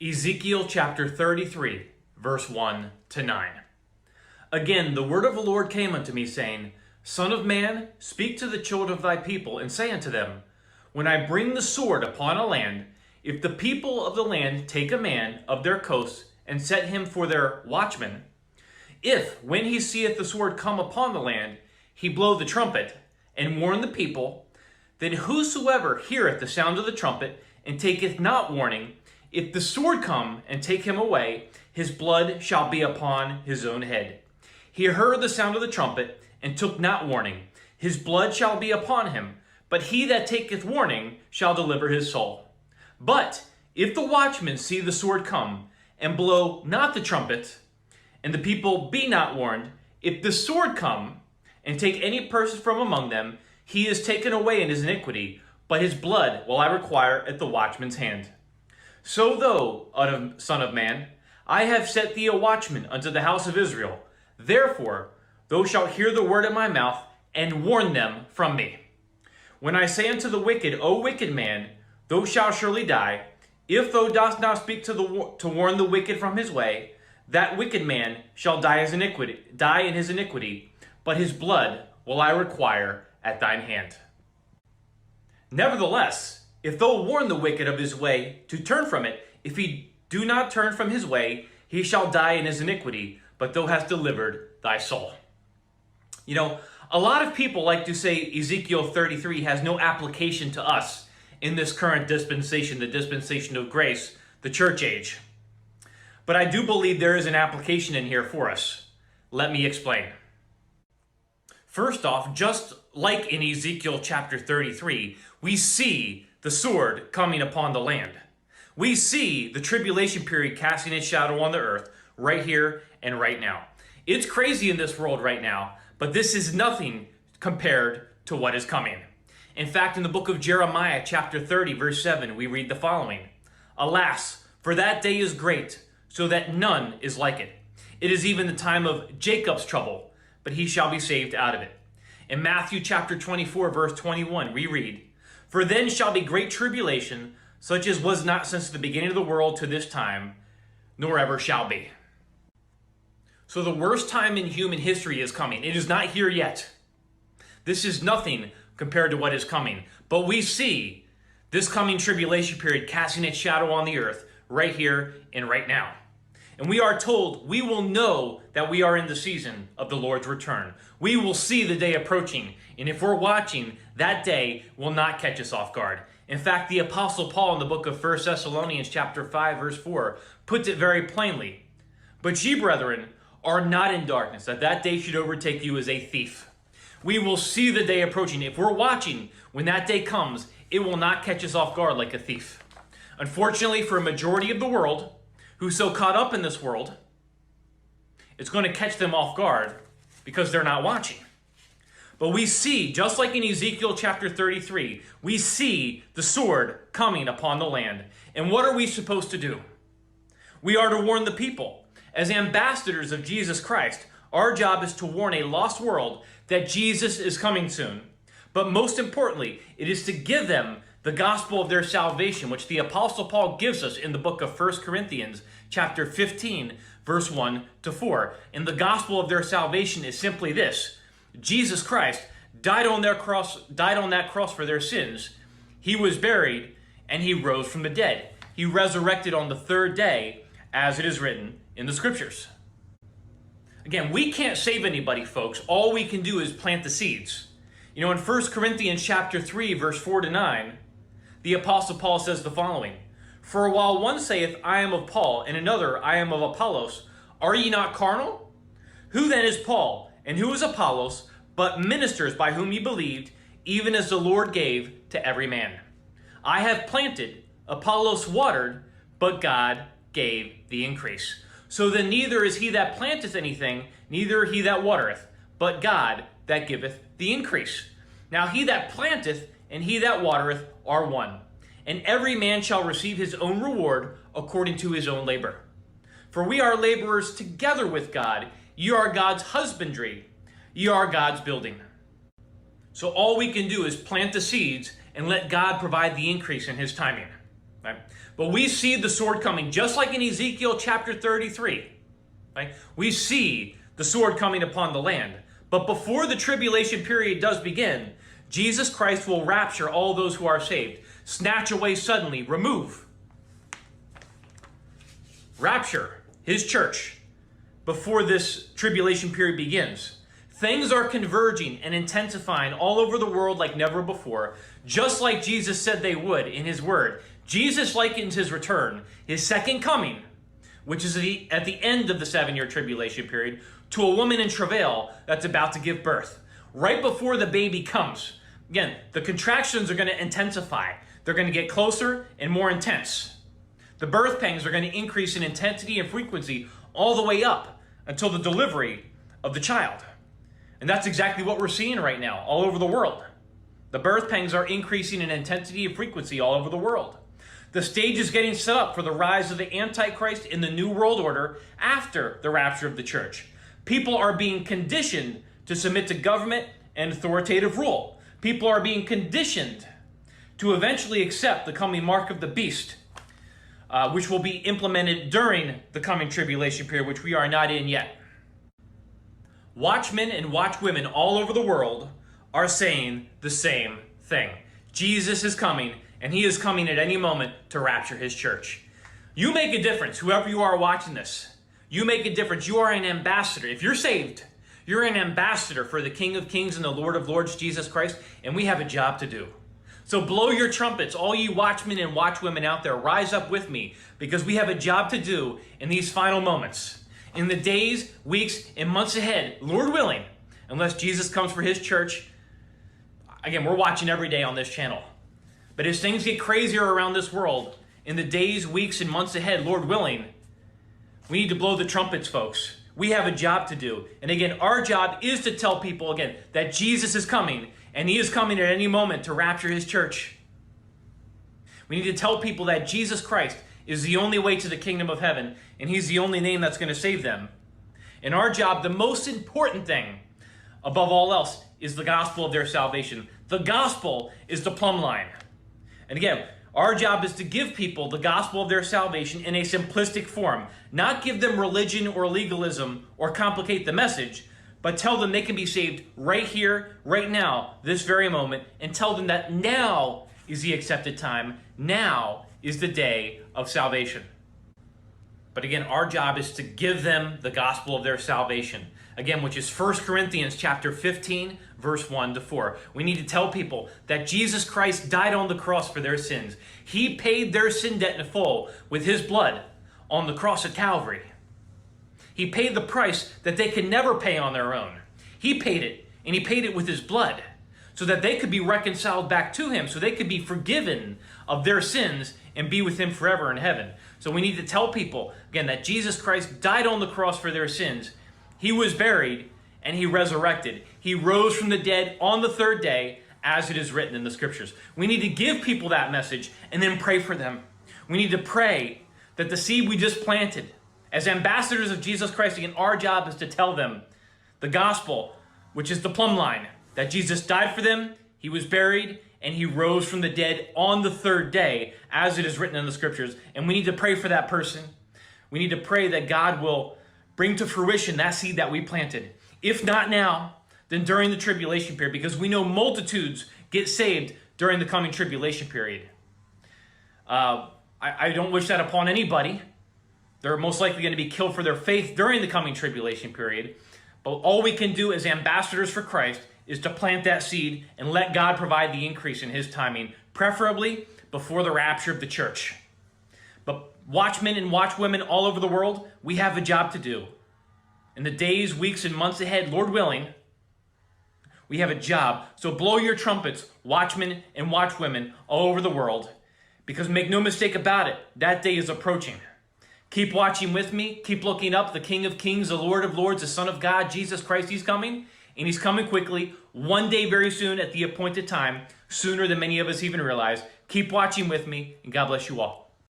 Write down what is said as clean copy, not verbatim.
Ezekiel chapter 33, verse 1 to 9. Again, the word of the Lord came unto me, saying, Son of man, speak to the children of thy people, and say unto them, When I bring the sword upon a land, if the people of the land take a man of their coasts, and set him for their watchman, if, when he seeth the sword come upon the land, he blow the trumpet, and warn the people, then whosoever heareth the sound of the trumpet, and taketh not warning, if the sword come and take him away, his blood shall be upon his own head. He heard the sound of the trumpet, and took not warning. His blood shall be upon him, but he that taketh warning shall deliver his soul. But if the watchman see the sword come, and blow not the trumpet, and the people be not warned, if the sword come, and take any person from among them, he is taken away in his iniquity, but his blood will I require at the watchman's hand. So thou, son of man, I have set thee a watchman unto the house of Israel. Therefore, thou shalt hear the word of my mouth, and warn them from me. When I say unto the wicked, O wicked man, thou shalt surely die, if thou dost not speak to warn the wicked from his way, that wicked man shall die in his iniquity, but his blood will I require at thine hand. Nevertheless, if thou warn the wicked of his way to turn from it, if he do not turn from his way, he shall die in his iniquity, but thou hast delivered thy soul. You know, a lot of people like to say Ezekiel 33 has no application to us in this current dispensation, the dispensation of grace, the church age. But I do believe there is an application in here for us. Let me explain. First off, just like in Ezekiel chapter 33, we see the sword coming upon the land. We see the tribulation period casting its shadow on the earth right here and right now. It's crazy in this world right now, but this is nothing compared to what is coming. In fact, in the book of Jeremiah chapter 30 verse 7, we read the following. Alas, for that day is great, so that none is like it. It is even the time of Jacob's trouble, but he shall be saved out of it. In Matthew chapter 24 verse 21, we read, For then shall be great tribulation, such as was not since the beginning of the world to this time, nor ever shall be. So the worst time in human history is coming. It is not here yet. This is nothing compared to what is coming. But we see this coming tribulation period casting its shadow on the earth right here and right now. And we are told we will know that we are in the season of the Lord's return. We will see the day approaching. And if we're watching, that day will not catch us off guard. In fact, the Apostle Paul in the book of 1 Thessalonians chapter 5 verse 4 puts it very plainly. But ye, brethren, are not in darkness, that day should overtake you as a thief. We will see the day approaching. If we're watching, when that day comes, it will not catch us off guard like a thief. Unfortunately, for a majority of the world, who's so caught up in this world, it's going to catch them off guard because they're not watching. But we see, just like in Ezekiel chapter 33, we see the sword coming upon the land. And what are we supposed to do? We are to warn the people. As ambassadors of Jesus Christ, our job is to warn a lost world that Jesus is coming soon. But most importantly, it is to give them the gospel of their salvation, which the Apostle Paul gives us in the book of 1 Corinthians chapter 15, verse 1 to 4. And the gospel of their salvation is simply this. Jesus Christ died on that cross for their sins. He was buried, and he rose from the dead. He resurrected on the third day, as it is written in the scriptures. Again, we can't save anybody, folks. All we can do is plant the seeds. You know, in 1 Corinthians chapter 3, verse 4 to 9, the Apostle Paul says the following, For while one saith, I am of Paul, and another, I am of Apollos, are ye not carnal? Who then is Paul, and who is Apollos, but ministers by whom ye believed, even as the Lord gave to every man? I have planted, Apollos watered, but God gave the increase. So then neither is he that planteth anything, neither he that watereth, but God that giveth the increase. Now he that planteth and he that watereth are one, and every man shall receive his own reward according to his own labor. For we are laborers together with God. Ye are God's husbandry, ye are God's building. So all we can do is plant the seeds and let God provide the increase in his timing. Right? But we see the sword coming, just like in Ezekiel chapter 33. Right? We see the sword coming upon the land. But before the tribulation period does begin, Jesus Christ will rapture all those who are saved. Snatch away suddenly, remove. Rapture his church before this tribulation period begins. Things are converging and intensifying all over the world like never before, just like Jesus said they would in his word. Jesus likens his return, his second coming, which is at the end of the 7-year tribulation period, to a woman in travail that's about to give birth. Right before the baby comes. Again, the contractions are going to intensify. They're going to get closer and more intense. The birth pangs are going to increase in intensity and frequency all the way up until the delivery of the child. And that's exactly what we're seeing right now all over the world. The birth pangs are increasing in intensity and frequency all over the world. The stage is getting set up for the rise of the Antichrist in the New World Order after the rapture of the church. People are being conditioned to submit to government and authoritative rule. People are being conditioned to eventually accept the coming mark of the beast, which will be implemented during the coming tribulation period, which we are not in yet. Watchmen and watchwomen all over the world are saying the same thing. Jesus is coming, and he is coming at any moment to rapture his church. You make a difference, whoever you are watching this. You make a difference. You are an ambassador. If you're saved, you're an ambassador for the King of Kings and the Lord of Lords, Jesus Christ, and we have a job to do. So blow your trumpets, all you watchmen and watchwomen out there, rise up with me, because we have a job to do in these final moments. In the days, weeks, and months ahead, Lord willing, unless Jesus comes for his church. Again, we're watching every day on this channel. But as things get crazier around this world, in the days, weeks, and months ahead, Lord willing, we need to blow the trumpets, folks. We have a job to do. And again, our job is to tell people, again, that Jesus is coming, and he is coming at any moment to rapture his church. We need to tell people that Jesus Christ is the only way to the kingdom of heaven, and he's the only name that's going to save them. And our job, the most important thing above all else, is the gospel of their salvation. The gospel is the plumb line. And again, our job is to give people the gospel of their salvation in a simplistic form. Not give them religion or legalism or complicate the message, but tell them they can be saved right here, right now, this very moment, and tell them that now is the accepted time. Now is the day of salvation. But again, our job is to give them the gospel of their salvation. Again, which is 1 Corinthians chapter 15, verse 1 to 4. We need to tell people that Jesus Christ died on the cross for their sins. He paid their sin debt in full with his blood on the cross at Calvary. He paid the price that they could never pay on their own. He paid it, and he paid it with his blood so that they could be reconciled back to him, so they could be forgiven of their sins and be with him forever in heaven. So we need to tell people, again, that Jesus Christ died on the cross for their sins. He was buried, and he resurrected. He rose from the dead on the third day, as it is written in the scriptures. We need to give people that message and then pray for them. We need to pray that the seed we just planted, as ambassadors of Jesus Christ, again, our job is to tell them the gospel, which is the plumb line, that Jesus died for them, he was buried, and he rose from the dead on the third day, as it is written in the scriptures. And we need to pray for that person. We need to pray that God will bring to fruition that seed that we planted. If not now, then during the tribulation period, because we know multitudes get saved during the coming tribulation period. I don't wish that upon anybody. They're most likely going to be killed for their faith during the coming tribulation period. But all we can do as ambassadors for Christ is to plant that seed and let God provide the increase in his timing, preferably before the rapture of the church. But watchmen and watchwomen all over the world, we have a job to do. In the days, weeks, and months ahead, Lord willing, we have a job. So blow your trumpets, watchmen and watchwomen all over the world, because make no mistake about it, that day is approaching. Keep watching with me. Keep looking up. The King of Kings, the Lord of Lords, the Son of God, Jesus Christ, he's coming. And he's coming quickly, one day very soon at the appointed time, sooner than many of us even realize. Keep watching with me, and God bless you all.